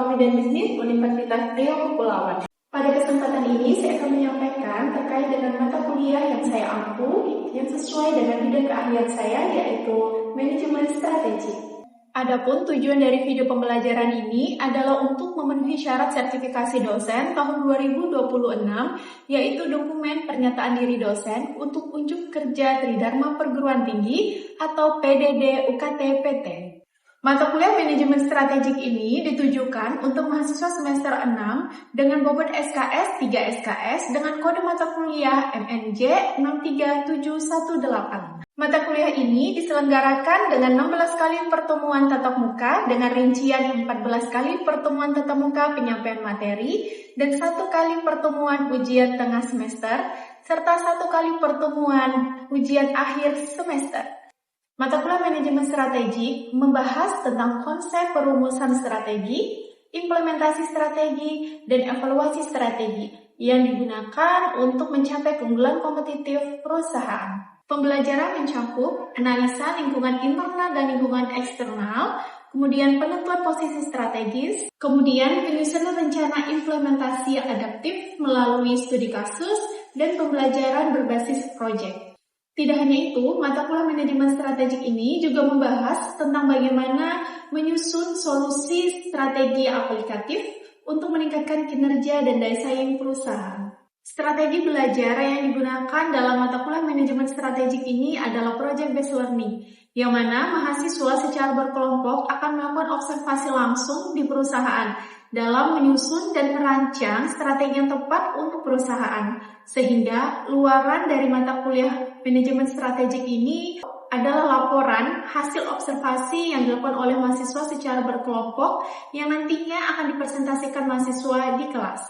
Ekonomi dan Bisnis Universitas Riau Kepulauan. Pada kesempatan ini saya akan menyampaikan terkait dengan mata kuliah yang saya ampu yang sesuai dengan bidang keahlian saya, yaitu Manajemen Strategi. Adapun tujuan dari video pembelajaran ini adalah untuk memenuhi syarat sertifikasi dosen tahun 2026, yaitu dokumen pernyataan diri dosen untuk unjuk kerja Tridharma Perguruan Tinggi atau PDD UKT-PT. Mata kuliah manajemen strategik ini ditujukan untuk mahasiswa semester 6 dengan bobot SKS 3 SKS dengan kode mata kuliah MNJ 63718. Mata kuliah ini diselenggarakan dengan 16 kali pertemuan tatap muka dengan rincian 14 kali pertemuan tatap muka penyampaian materi dan 1 kali pertemuan ujian tengah semester serta 1 kali pertemuan ujian akhir semester. Mata kuliah manajemen strategi membahas tentang konsep perumusan strategi, implementasi strategi, dan evaluasi strategi yang digunakan untuk mencapai keunggulan kompetitif perusahaan. Pembelajaran mencakup analisa lingkungan internal dan lingkungan eksternal, kemudian penentuan posisi strategis, kemudian penyusunan rencana implementasi adaptif melalui studi kasus, dan pembelajaran berbasis proyek. Tidak hanya itu, mata kuliah manajemen strategik ini juga membahas tentang bagaimana menyusun solusi strategi aplikatif untuk meningkatkan kinerja dan daya saing perusahaan. Strategi belajar yang digunakan dalam mata kuliah manajemen strategik ini adalah project based learning, yang mana mahasiswa secara berkelompok akan melakukan observasi langsung di perusahaan dalam menyusun dan merancang strategi yang tepat untuk perusahaan, sehingga luaran dari mata kuliah manajemen strategik ini adalah laporan hasil observasi yang dilakukan oleh mahasiswa secara berkelompok yang nantinya akan dipresentasikan mahasiswa di kelas.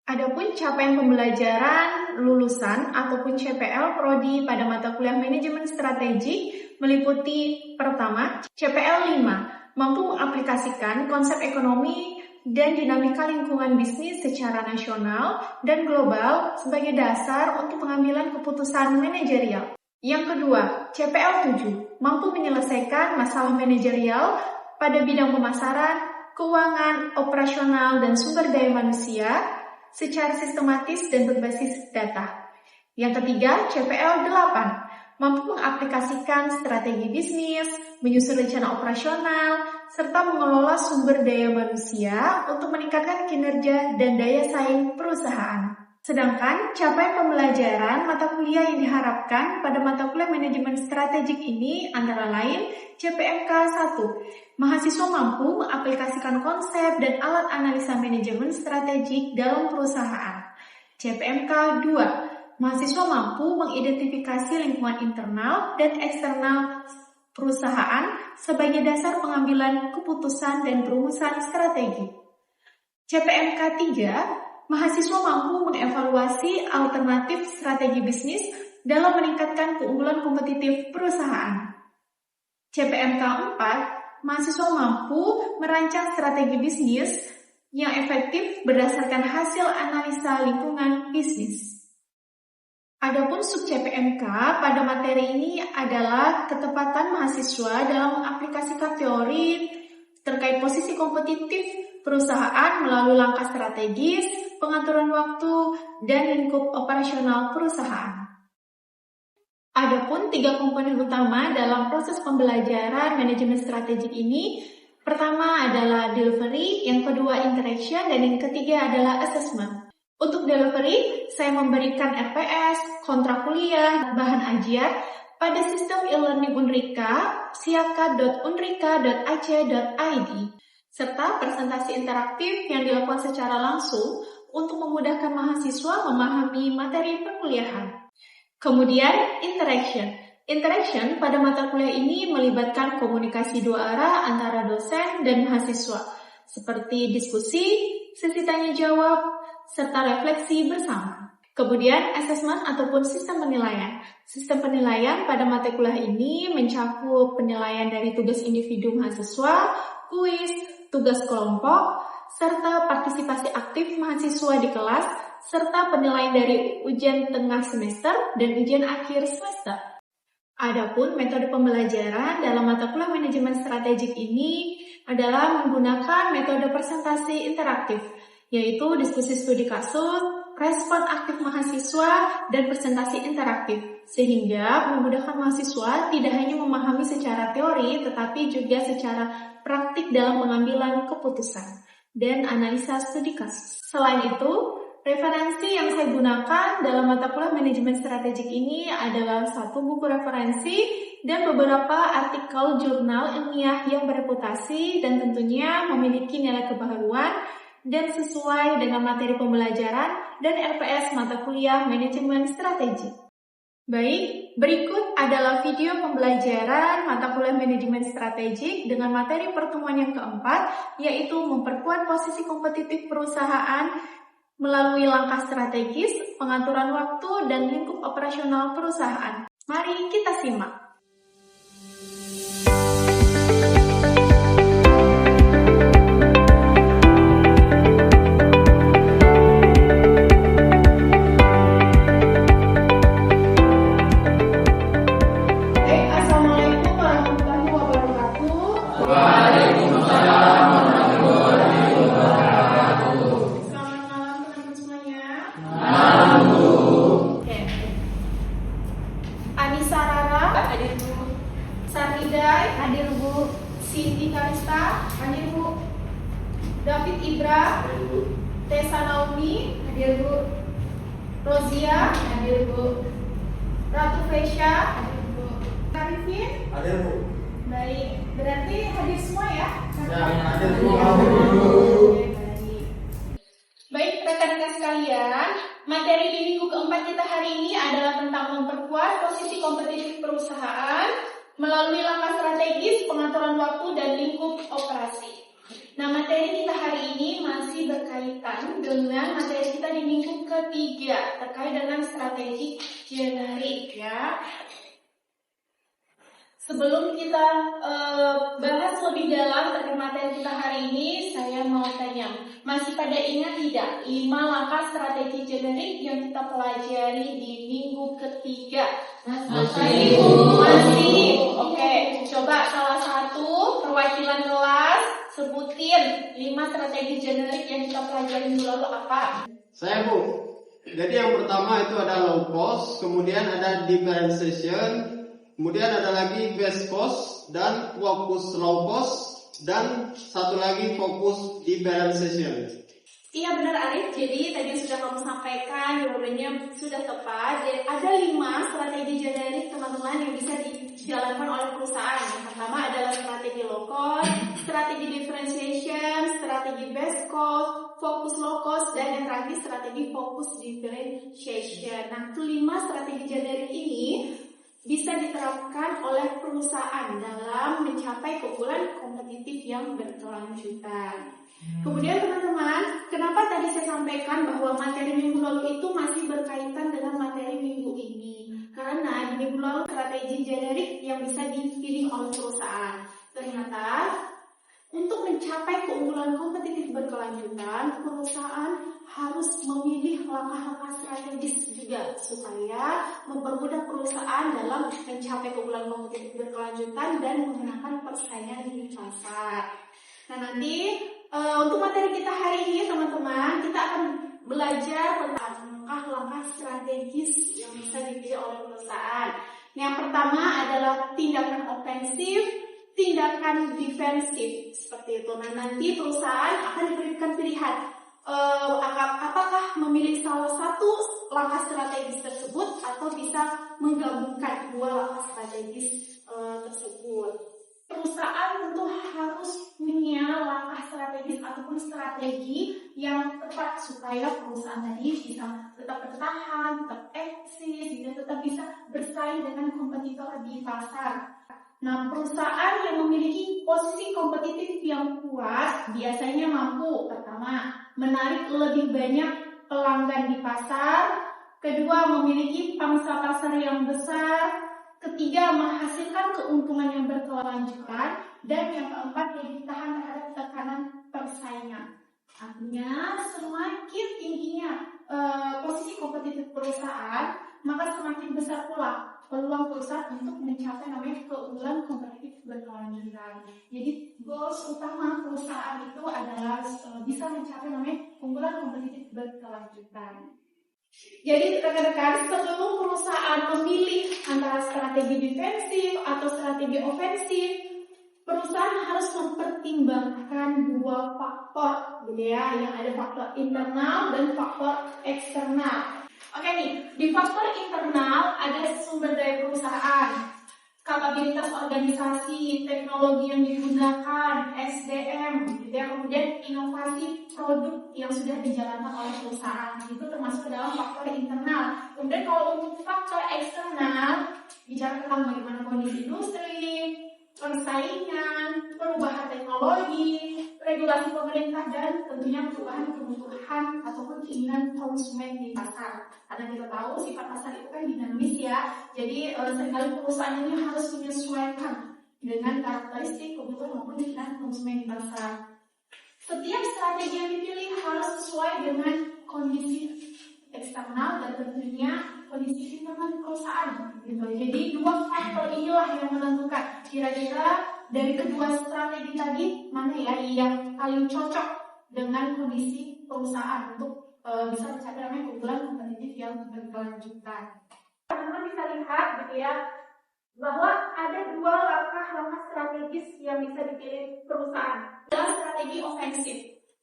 Adapun capaian pembelajaran lulusan ataupun CPL Prodi pada mata kuliah manajemen strategi meliputi pertama, CPL 5, mampu mengaplikasikan konsep ekonomi dan dinamika lingkungan bisnis secara nasional dan global sebagai dasar untuk pengambilan keputusan manajerial. Yang kedua, CPL 7, mampu menyelesaikan masalah manajerial pada bidang pemasaran, keuangan, operasional, dan sumber daya manusia secara sistematis dan berbasis data. Yang ketiga, CPL 8, mampu mengaplikasikan strategi bisnis, menyusun rencana operasional, serta mengelola sumber daya manusia untuk meningkatkan kinerja dan daya saing perusahaan. Sedangkan capaian pembelajaran mata kuliah yang diharapkan pada mata kuliah manajemen strategik ini antara lain CPMK 1, mahasiswa mampu mengaplikasikan konsep dan alat analisa manajemen strategik dalam perusahaan. CPMK 2, mahasiswa mampu mengidentifikasi lingkungan internal dan eksternal perusahaan sebagai dasar pengambilan keputusan dan perumusan strategi. CPMK 3, mahasiswa mampu mengevaluasi alternatif strategi bisnis dalam meningkatkan keunggulan kompetitif perusahaan. CPMK 4, mahasiswa mampu merancang strategi bisnis yang efektif berdasarkan hasil analisa lingkungan bisnis. Adapun sub CPMK pada materi ini adalah ketepatan mahasiswa dalam mengaplikasikan teori terkait posisi kompetitif perusahaan melalui langkah strategis, pengaturan waktu, dan lingkup operasional perusahaan. Adapun 3 komponen utama dalam proses pembelajaran manajemen strategik ini, pertama adalah delivery, yang kedua interaction, dan yang ketiga adalah assessment. Untuk delivery, saya memberikan RPS, kontrak kuliah, bahan ajar pada sistem e-learning Unrika, siakat.unrika.ac.id, serta presentasi interaktif yang dilakukan secara langsung untuk memudahkan mahasiswa memahami materi perkuliahan. Kemudian, interaction. Interaction pada mata kuliah ini melibatkan komunikasi 2 arah antara dosen dan mahasiswa, seperti diskusi, sesi tanya jawab, serta refleksi bersama. Kemudian, assessment ataupun sistem penilaian. Sistem penilaian pada mata kuliah ini mencakup penilaian dari tugas individu mahasiswa, kuis, tugas kelompok, serta partisipasi aktif mahasiswa di kelas, serta penilaian dari ujian tengah semester dan ujian akhir semester. Adapun metode pembelajaran dalam mata kuliah manajemen strategik ini adalah menggunakan metode presentasi interaktif, yaitu diskusi studi kasus, respon aktif mahasiswa, dan presentasi interaktif, sehingga memudahkan mahasiswa tidak hanya memahami secara teori, tetapi juga secara praktik dalam pengambilan keputusan dan analisa studi kasus. Selain itu, referensi yang saya gunakan dalam mata kuliah manajemen strategik ini adalah satu buku referensi dan beberapa artikel jurnal ilmiah yang bereputasi dan tentunya memiliki nilai kebaharuan dan sesuai dengan materi pembelajaran dan LPS mata kuliah manajemen strategik. Baik, berikut adalah video pembelajaran mata kuliah manajemen strategik dengan materi pertemuan yang keempat, yaitu memperkuat posisi kompetitif perusahaan melalui langkah strategis, pengaturan waktu, dan lingkup operasional perusahaan. Mari kita simak. Assalamualaikum warahmatullahi wabarakatuh. Waalaikumsalam warahmatullahi wabarakatuh. Selamat malam teman-teman semuanya. Malam, Bu. Oke. Anissa Rara, hadir Bu. Sarhidai, hadir Bu. Cindy Karista, hadir Bu. David Ibra, Tessa Naomi, hadir Bu. Rozia, hadir Bu. Ratu Fesya, hadir Bu. Arifin, Hadir, Bu. baik. Berarti hadir semua ya? Hadir, Bu. Oke, baik. Baik, rekan-rekan sekalian, materi di minggu keempat kita hari ini adalah tentang memperkuat posisi kompetitif perusahaan melalui langkah strategis, pengaturan waktu, dan lingkup operasi. Nah, materi kita hari ini masih berkaitan dengan materi kita di minggu ketiga terkait dengan strategi generik ya. Sebelum kita bahas lebih dalam terkait materi kita hari ini, saya mau tanya, masih pada ingat tidak 5 langkah strategi generik yang kita pelajari di minggu ketiga? Masih. Masih. Oke, coba salah satu perwakilan kelas sebutin 5 strategi generik yang kita pelajari minggu lalu apa? Saya, Bu. Jadi yang pertama itu ada low cost, kemudian ada differentiation, kemudian ada lagi best cost dan fokus low cost, dan satu lagi fokus differentiation. Iya benar Arif, jadi tadi sudah kamu sampaikan, jawabannya sudah tepat. Jadi ada 5 strategi generik teman-teman yang bisa dijalankan oleh perusahaan. Yang pertama adalah strategi low cost, strategi differentiation, strategi best cost, fokus low cost, dan yang terakhir strategi fokus differentiation. Nah, kelima strategi generik ini bisa diterapkan oleh perusahaan dalam mencapai keunggulan kompetitif yang berkelanjutan. Kemudian teman-teman, kenapa tadi saya sampaikan bahwa materi minggu lalu itu masih berkaitan dengan materi minggu ini? Karena di minggu lalu strategi generik yang bisa dipilih oleh perusahaan. Ternyata untuk mencapai keunggulan kompetitif berkelanjutan, perusahaan harus memilih langkah-langkah strategis juga supaya mempermudah perusahaan dalam mencapai keunggulan kompetitif berkelanjutan dan memenangkan persaingan di pasar. Nah, nanti untuk materi kita hari ini teman-teman, kita akan belajar tentang langkah-langkah strategis yang bisa dipilih oleh perusahaan. Yang pertama adalah tindakan ofensif, tindakan defensif seperti itu. Nah, nanti perusahaan akan diberikan pilihan apakah memilih salah satu langkah strategis tersebut atau bisa menggabungkan 2 langkah strategis tersebut. Perusahaan tentu harus punya langkah strategis ataupun strategi yang tepat supaya perusahaan tadi bisa tetap bertahan, tetap eksis, dan tetap bisa bersaing dengan kompetitor di pasar. Nah, perusahaan yang memiliki posisi kompetitif yang kuat biasanya mampu, pertama, menarik lebih banyak pelanggan di pasar, kedua, memiliki pangsa pasar yang besar, ketiga, menghasilkan keuntungan yang berkelanjutan, dan yang keempat, lebih tahan terhadap tekanan persaingan. Artinya, semakin tingginya posisi kompetitif perusahaan, maka semakin besar pula peluang perusahaan untuk mencapai namanya keunggulan kompetitif berkelanjutan. Jadi goals utama perusahaan itu adalah bisa mencapai namanya keunggulan kompetitif berkelanjutan. Jadi rekan-rekan, sebelum perusahaan memilih antara strategi defensif atau strategi ofensif, perusahaan harus mempertimbangkan dua faktor, gitu ya, yang ada faktor internal dan faktor eksternal. Oke nih, di faktor internal ada sumber daya perusahaan, kapabilitas organisasi, teknologi yang digunakan, SDM, gitu ya, kemudian inovasi produk yang sudah dijalankan oleh perusahaan, itu termasuk dalam faktor internal. Kemudian kalau untuk faktor eksternal, bicara tentang bagaimana kondisi industri, persaingan, perubahan teknologi, regulasi pemerintah, dan tentunya perubahan kebutuhan ataupun keinginan konsumen di pasar. Karena kita tahu sifat pasar itu kan dinamis ya, jadi seringkali perusahaan ini harus menyesuaikan dengan karakteristik kebutuhan maupun keinginan konsumen di pasar. Setiap strategi yang dipilih harus sesuai dengan kondisi eksternal dan tentunya kondisi internal perusahaan. Gitu. Jadi dua faktor inilah yang menentukan kira-kira dari kedua strategi tadi mana ya yang paling cocok dengan kondisi perusahaan untuk bisa mencapai namanya keunggulan kompetitif yang berkelanjutan. Teman-teman bisa lihat gitu ya bahwa ada dua langkah-langkah strategis yang bisa dipilih perusahaan. Adalah strategi ofensif.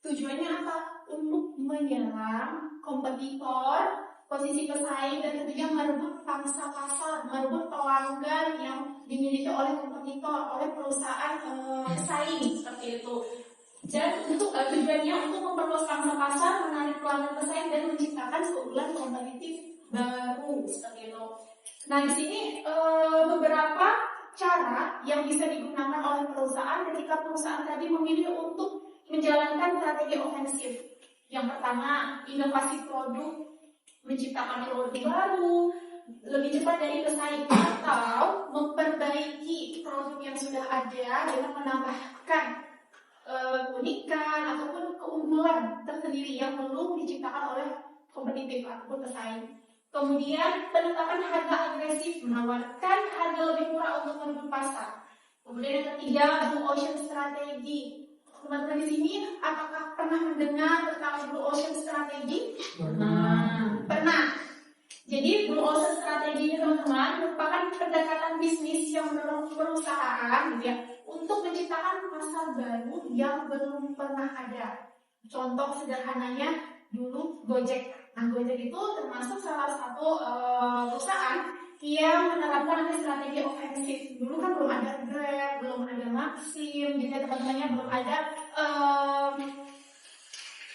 Tujuannya apa? Untuk menyerang kompetitor, posisi pesaing, dan tentunya merebut pangsa pasar, merebut pelanggan yang dimiliki oleh kompetitor, oleh perusahaan pesaing seperti itu. Dan untuk tujuannya untuk memperluas pangsa pasar, menarik pelanggan pesaing, dan menciptakan keunggulan kompetitif baru seperti itu. Nah, di sini beberapa cara yang bisa digunakan oleh perusahaan ketika perusahaan tadi memilih untuk menjalankan strategi ofensif. Yang pertama, inovasi produk, menciptakan produk baru, lebih cepat dari pesaing, atau memperbaiki produk yang sudah ada dengan menambahkan keunikan ataupun keunggulan tersendiri yang belum diciptakan oleh kompetitif ataupun pesaing. Kemudian penetapan harga agresif, menawarkan harga lebih murah untuk merebut pasar. Kemudian yang ketiga, blue ocean strategi. Teman-teman di sini apakah pernah mendengar tentang blue ocean strategi? Pernah. Jadi blue ocean strategi ini teman-teman merupakan pendekatan bisnis yang mendorong perusahaan gitu ya, untuk menciptakan pasar baru yang belum pernah ada. Contoh sederhananya dulu Gojek. Nah, Gojek itu termasuk salah satu perusahaan yang menerapkan strategi ofensif. Dulu kan belum ada Grab, belum ada Maxim, gitu ya teman-temannya, belum ada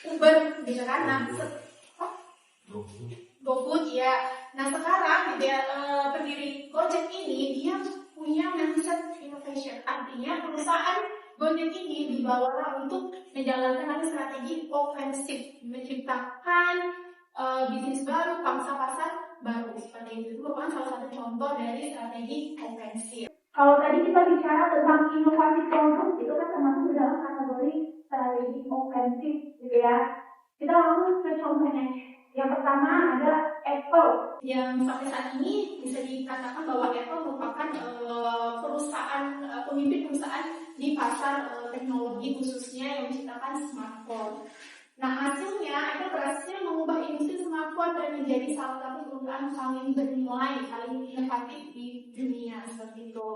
Uber, gitu kan. Nah, GoFood ya. Nah sekarang gitu ya, pendiri Gojek ini dia punya mindset innovation. Artinya perusahaan Gojek ini dibawa untuk menjalankan strategi ofensif, menciptakan bisnis baru, pangsa pasar baru seperti itu. Itu merupakan salah satu contoh dari strategi ofensif. Kalau tadi kita bicara tentang inovasi produk, itu kan termasuk dalam kategori strategi ofensif, gitu ya. Kita langsung ke contohnya. Yang pertama ada Apple, yang sampai saat ini bisa dikatakan bahwa Apple merupakan perusahaan pemimpin perusahaan di pasar teknologi, khususnya yang menciptakan smartphone. Nah hasilnya Apple berhasil mengubah industri smartphone dan menjadi salah satu perusahaan paling bernilai, paling inovatif di dunia seperti itu.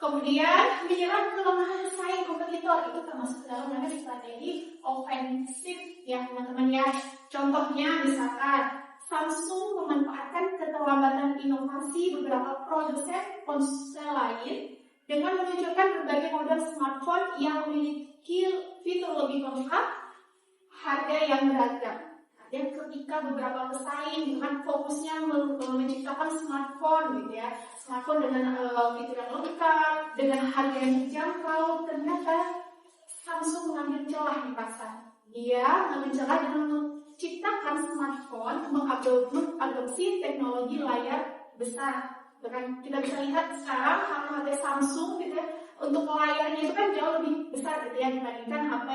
Kemudian menyerang kelemahan pesaing kompetitor, itu termasuk dalam strategi ofensif ya teman-teman ya. Contohnya misalkan Samsung memanfaatkan keterlambatan inovasi beberapa produsen ponsel lain dengan menunjukkan berbagai model smartphone yang memiliki fitur lebih lengkap, harga yang beragam. Dan ketika beberapa pesaing dengan fokusnya menciptakan smartphone gitu ya, smartphone dengan fitur yang lengkap, dengan harga yang terjangkau, ternyata Samsung mengambil celah di pasar. Dia mengambil celah dengan menciptakan smartphone, mengadopsi teknologi layar besar. Bahkan kita bisa lihat sekarang HP Samsung gitu ya, untuk layarnya itu kan jauh lebih besar gitu ya dibandingkan HP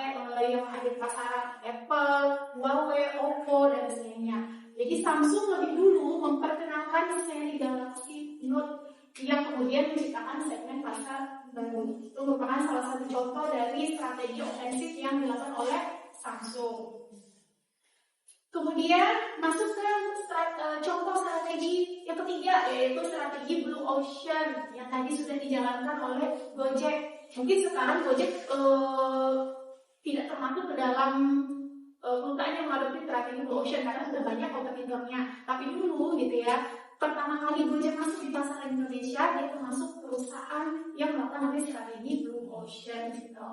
yang ada di pasaran Apple, Huawei, Oppo dan sebagainya. Jadi Samsung lebih dulu memperkenalkan seri Galaxy Note yang kemudian menciptakan segmen pasar baru. Itu merupakan salah satu contoh dari strategi ofensif yang dilakukan oleh Samsung. Kemudian masuk ke contoh strategi yang ketiga, yaitu strategi Blue Ocean yang tadi sudah dijalankan oleh Gojek. Mungkin sekarang Gojek tidak termasuk ke dalam perusahaan yang mengadopsi strategi Blue Ocean karena sudah banyak kompetitornya. Tapi dulu gitu ya, pertama kali Gojek masuk di pasar Indonesia, dia termasuk perusahaan yang melakukan strategi Blue Ocean gitu.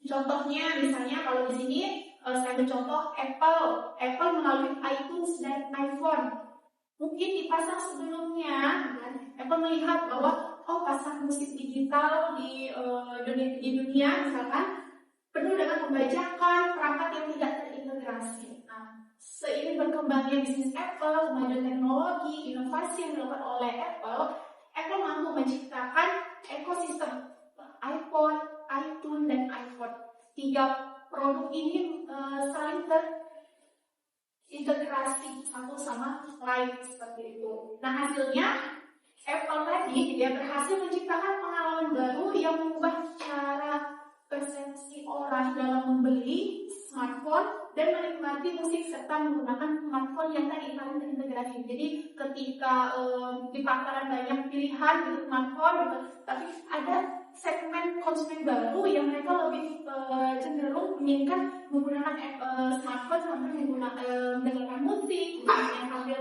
Contohnya misalnya kalau di sini saya mencontoh Apple melalui iTunes dan iPhone. Mungkin di pasar sebelumnya Apple melihat bahwa pasar musik digital di dunia misalkan penuh dengan pembajakan perangkat yang tidak terintegrasi. Nah, seiring berkembangnya bisnis Apple, kemajuan teknologi, inovasi yang dilakukan oleh Apple mampu menciptakan ekosistem iPhone, iTunes, dan iPhone. Tiga produk ini saling terintegrasi satu sama lain seperti itu. Nah, hasilnya Apple tadi dia berhasil menciptakan pengalaman baru yang mengubah cara persepsi orang dalam membeli smartphone dan menikmati musik serta menggunakan smartphone yang tadi saling terintegrasi. Jadi ketika di pasaran banyak pilihan untuk smartphone, tapi ada segmen konsumen baru yang mereka lebih cenderung menginginkan menggunakan smartphone sambil mendengarkan musik, yang sambil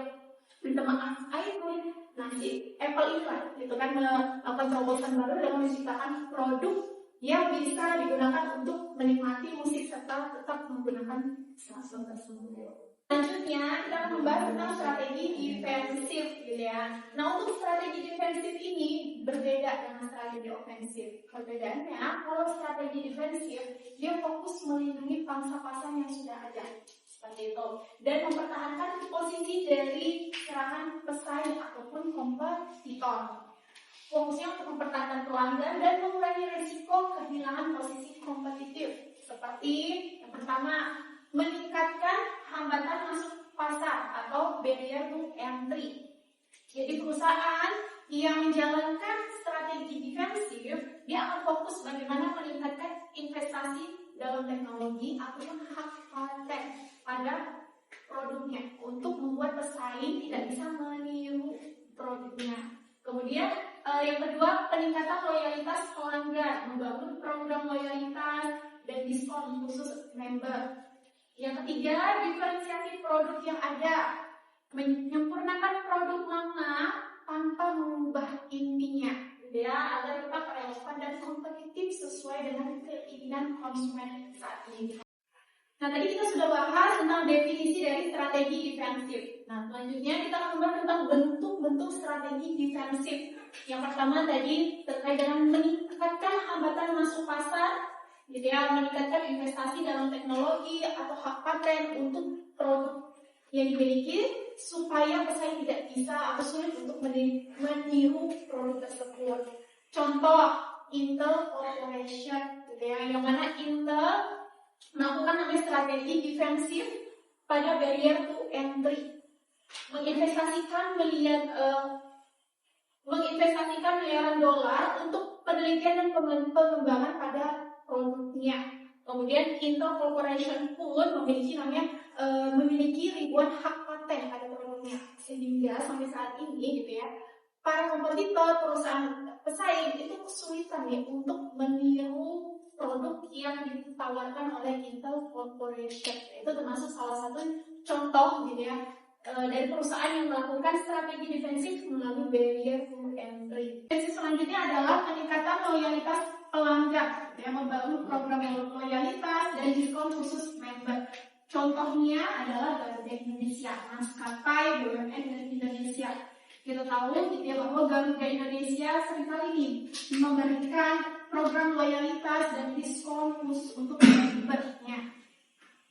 berteman iPhone. Nah, si Apple ini lah, gitu kan, melakukan terobosan baru dengan menciptakan produk yang bisa digunakan untuk menikmati musik serta tetap menggunakan smartphone tersebut. Selanjutnya kita akan membahas tentang strategi defensif, gitu ya. Nah, untuk strategi defensif ini berbeda dengan strategi ofensif. Perbedaannya, kalau strategi defensif dia fokus melindungi pangsa pasar yang sudah ada, seperti itu, dan mempertahankan posisi dari serangan pesaing ataupun kompetitor. Fokusnya untuk mempertahankan pelanggan dan mengurangi risiko kehilangan posisi kompetitif. Seperti yang pertama, meningkatkan hambatan masuk pasar atau barrier to entry. Jadi perusahaan yang menjalankan strategi defensif, dia akan fokus bagaimana meningkatkan investasi dalam teknologi ataupun hak paten pada produknya untuk membuat pesaing tidak bisa meniru produknya. Kemudian yang kedua, peningkatan loyalitas pelanggan, membangun program loyalitas dan diskon khusus member. Yang ketiga, diferensiasi produk yang ada, menyempurnakan produk lama tanpa mengubah intinya, ya, agar tetap relevan dan kompetitif sesuai dengan keinginan konsumen saat ini. Nah, tadi kita sudah bahas tentang definisi dari strategi defensif. Nah, selanjutnya kita akan membahas tentang bentuk-bentuk strategi defensif. Yang pertama tadi terkait dengan meningkatkan hambatan masuk pasar, gitu ya, meningkatkan investasi dalam teknologi atau hak paten untuk produk yang dimiliki supaya pesaing tidak bisa atau sulit untuk meniru produk tersebut. Contoh Intel Corporation, gitu ya, yang mana Intel melakukan namanya strategi defensif pada barrier to entry, menginvestasikan miliaran dolar untuk penelitian dan pengembangan pada produknya. Kemudian Intel Corporation pun memiliki ribuan hak paten pada produknya, sehingga sampai saat ini gitu ya, para kompetitor perusahaan pesaing itu kesulitan ya untuk meniru produk yang ditawarkan oleh Intel Corporation. Itu termasuk salah satu contoh gitu ya dari perusahaan yang melakukan strategi defensif melalui barrier to entry. Defensif selanjutnya adalah peningkatan loyalitas pelanggan, yang membangun program loyalitas dan diskon khusus member. Contohnya adalah Garuda Indonesia, maskapai BUMN dari Indonesia. Kita tahu gitu ya, bahwa Garuda Indonesia seringkali ini memberikan program loyalitas dan diskon khusus untuk membernya.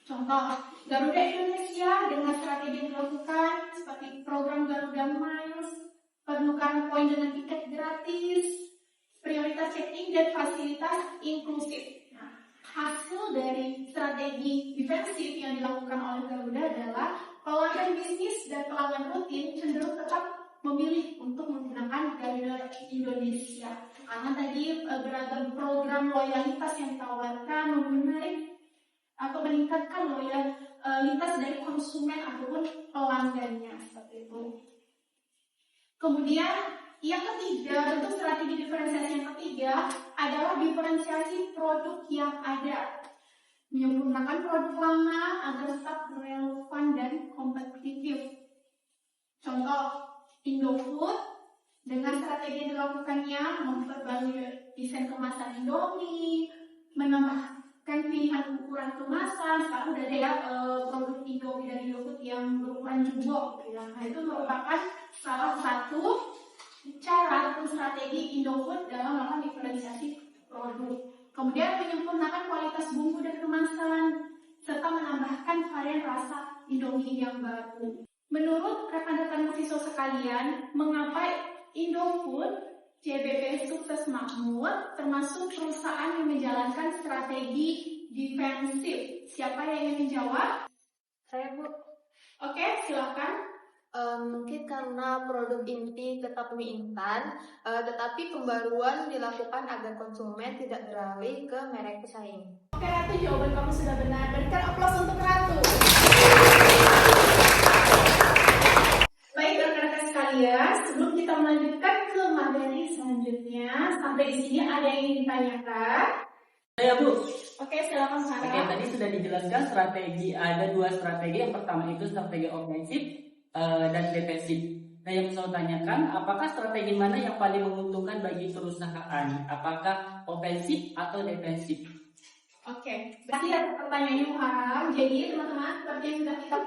Contoh, Garuda Indonesia dengan strategi yang dilakukan seperti program Garuda Miles, penukaran poin dengan tiket gratis, prioritas check-in, dan fasilitas inklusif. Nah, hasil dari strategi defensif yang dilakukan oleh Garuda adalah pelanggan bisnis dan pelanggan rutin cenderung tetap memilih untuk menggunakan Garuda Indonesia? Karena tadi beragam program loyalitas yang ditawarkan menarik atau meningkatkan loyalitas dari konsumen ataupun pelanggannya seperti itu. Kemudian yang ketiga, bentuk strategi diferensiasi yang ketiga adalah diferensiasi produk yang ada. Menyempurnakan produk lama agar tetap relevan dan kompetitif. Contoh, Indofood dengan strategi yang dilakukannya memperbarui desain kemasan Indomie, menambahkan pilihan ukuran kemasan. Sekarang udah ada ya produk Indomie dari Indofood yang berukuran jumbo. Nah, itu merupakan salah satu cara atau strategi Indofood dalam melakukan diferensiasi produk. Kemudian menyempurnakan kualitas bumbu dan kemasan serta menambahkan varian rasa Indomie yang baru. Menurut rekan-rekan mahasiswa sekalian, mengapa Indofood CBP sukses makmur termasuk perusahaan yang menjalankan strategi defensif? Siapa yang ingin menjawab? Saya, Bu. Oke, silakan. Mungkin karena produk inti tetap mie instan, tetapi pembaruan dilakukan agar konsumen tidak beralih ke merek pesaing. Oke, Ratu, jawaban kamu sudah benar. Berikan aplaus untuk Ratu. Baik, rekan-rekan sekalian, sebelum kita melanjutkan ke materi selanjutnya, sampai di sini ada yang ingin ditanyakan? Ya, Bu. Oke, silakan Sarah. Oke, tadi sudah dijelaskan strategi. Ada dua strategi. Yang pertama itu strategi ofensif dan defensif. Nah, yang saya tanyakan, apakah strategi mana yang paling menguntungkan bagi perusahaan? Apakah ofensif atau defensif? Oke, berarti ada pertanyaan yang Muharram. Jadi teman-teman, seperti yang sudah kita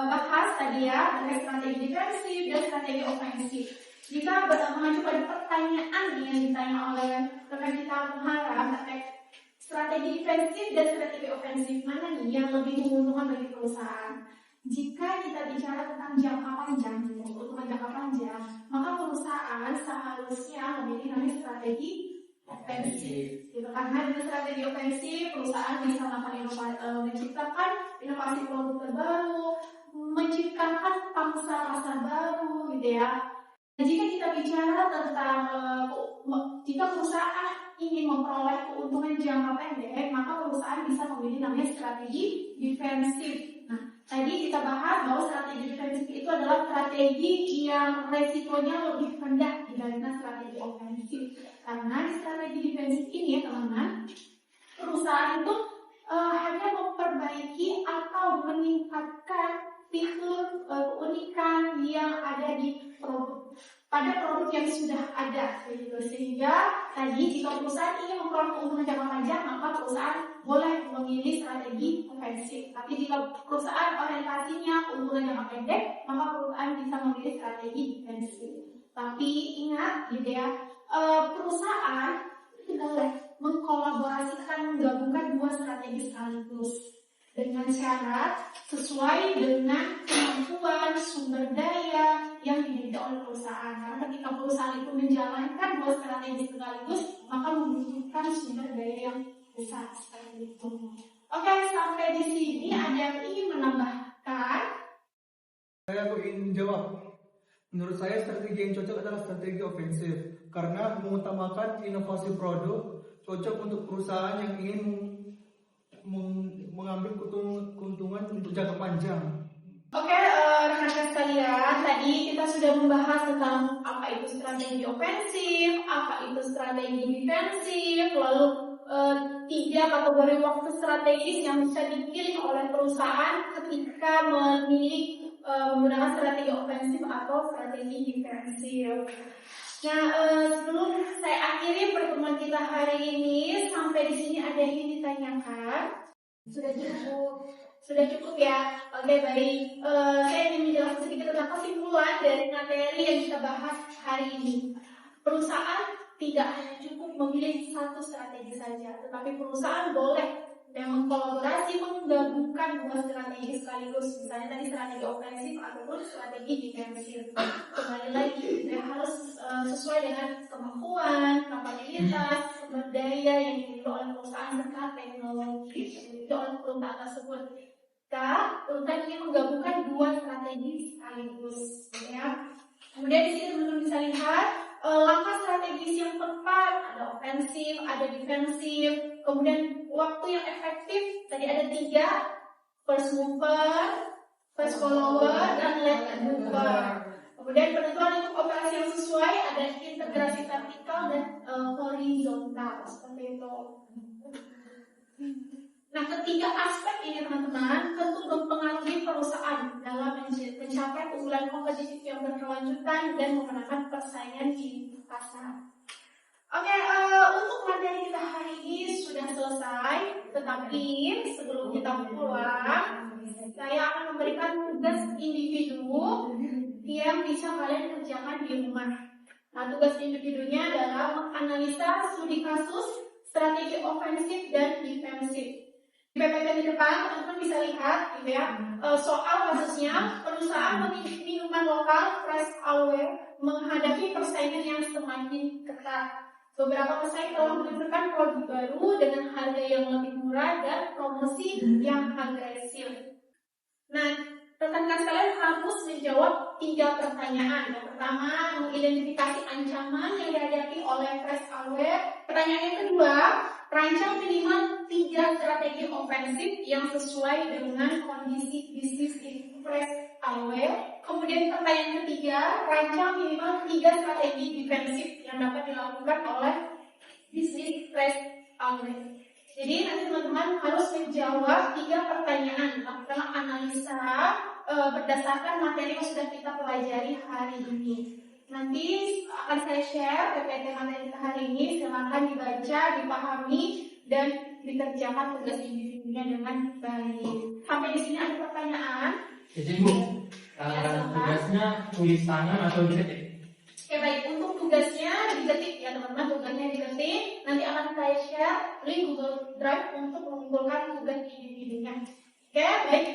bahas tadi ya, ada strategi defensif dan strategi ofensif. Jika mengacu pada pertanyaan yang ditanya oleh rekan kita Muharram terkait strategi defensif dan strategi ofensif, mana nih yang lebih menguntungkan bagi perusahaan? Jika kita bicara tentang jangka panjang, keuntungan jangka panjang, maka perusahaan seharusnya memilih namanya strategi ofensif. Gitu. Karena dengan strategi ofensif, perusahaan bisa menciptakan inovasi produk terbaru, menciptakan pangsa pasar baru, gitu ya. Nah, jika kita bicara tentang jika perusahaan ingin memperoleh keuntungan jangka pendek, maka perusahaan bisa memilih namanya strategi defensif. Tadi kita bahas bahwa strategi defensif itu adalah strategi yang resikonya lebih rendah dibandingkan strategi ofensif. Karena di strategi defensif ini ya teman-teman, perusahaan itu hanya memperbaiki atau meningkatkan fitur keunikan yang ada di pada produk yang sudah ada, gitu. Sehingga tadi jika perusahaan ingin memperoleh keuntungan jangka panjang, maka perusahaan boleh memilih strategi ofensif. Tapi jika perusahaan orientasinya keuntungan jangka pendek, maka perusahaan bisa memilih strategi defensif. Tapi ingat, gitu ya, perusahaan boleh mengkolaborasikan, menggabungkan dua strategi sekaligus dengan syarat sesuai dengan kemampuan sumber daya yang dimiliki oleh perusahaan. Karena ketika perusahaan itu menjalankan dua strategi sekaligus, maka membutuhkan sumber daya yang besar seperti itu. Oke, sampai di sini ada yang ingin menambahkan? Saya ingin menjawab. Menurut saya strategi yang cocok adalah strategi ofensif karena mengutamakan inovasi produk, cocok untuk perusahaan yang ingin mengambil keuntungan untuk jangka panjang. Oke, rekan-rekan sekalian, tadi kita sudah membahas tentang apa itu strategi ofensif, apa itu strategi defensif, lalu 3 kategori waktu strategis yang bisa dipilih oleh perusahaan ketika memilih menggunakan strategi ofensif atau strategi defensif. Nah, sebelum saya akhiri pertemuan kita hari ini, sampai di sini ada yang ingin ditanyakan? Sudah cukup ya. Oke, baik. Saya ingin menjelaskan sedikit tentang kesimpulan dari materi yang kita bahas hari ini. Perusahaan tidak hanya cukup memilih satu strategi saja, tetapi perusahaan boleh mengkolaborasi, menggabungkan dua strategi sekaligus. Misalnya tadi strategi ofensif ataupun strategi defensif. Kembali lagi, harus sesuai dengan kemampuan, kapabilitas, sumber daya yang dimiliki oleh perusahaan serta teknologi yang dimiliki oleh perusahaan tersebut. Kita ingin menggabungkan dua strategi sekaligus, ya. Kemudian di sini teman-teman bisa lihat langkah strategis yang tepat, ada ofensif, ada defensif, kemudian waktu yang efektif, tadi ada 3, first mover, first follower, dan late mover. Kemudian penentuan untuk operasi yang sesuai, ada integrasi vertikal dan horizontal, seperti itu. Nah, ketiga aspek ini teman-teman tentu mempengaruhi perusahaan dalam mencapai keunggulan kompetitif yang berkelanjutan dan memenangkan persaingan di pasar. Oke, untuk materi kita hari ini sudah selesai, tetapi sebelum kita pulang, saya akan memberikan tugas individu yang bisa kalian kerjakan di rumah. Nah, tugas individunya adalah menganalisa studi kasus, strategi ofensif dan defensif. Di PPT di depan teman-teman bisa lihat gitu ya, soal kasusnya perusahaan minuman lokal fresh aware menghadapi persaingan yang semakin ketat. Beberapa pesaing telah meluncurkan produk baru dengan harga yang lebih murah dan promosi yang agresif. Nah, rekan-rekan sekalian harus menjawab 3 pertanyaan. Yang pertama, mengidentifikasi ancaman yang dihadapi oleh fresh aware. Pertanyaan yang kedua, rancang minimal 3 strategi ofensif yang sesuai dengan kondisi bisnis di fresh aware. Kemudian pertanyaan ketiga, rancang minimal 3 strategi defensif yang dapat dilakukan oleh bisnis fresh aware. Jadi nanti teman-teman harus menjawab 3 pertanyaan, lakukan analisa berdasarkan materi yang sudah kita pelajari hari ini. Nanti akan saya share PPT materi kita hari ini, silakan dibaca, dipahami, dan dikerjakan tugas individunya dengan baik. Sampai di sini ada pertanyaan? Jadi Bu, tugasnya tulis tangan atau diketik? Oke baik, untuk tugasnya diketik ya teman-teman, tugasnya diketik. Nanti akan saya share link Google Drive untuk mengumpulkan tugas individunya. Oke baik,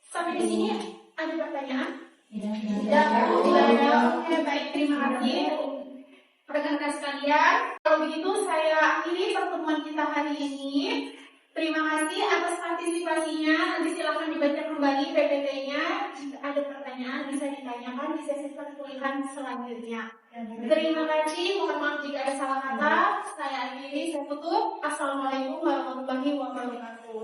sampai di sini ada pertanyaan? Tidak ada. Oke baik, terima kasih rekan-rekan sekalian. Kalau begitu saya akhiri pertemuan kita hari ini. Terima kasih atas partisipasinya. Nanti silakan dibaca kembali PPT-nya. Jika ada pertanyaan bisa ditanyakan di sesi perkuliahan selanjutnya. Terima kasih. Mohon maaf jika ada salah kata. Saya akhiri, saya tutup. Assalamualaikum warahmatullahi wabarakatuh.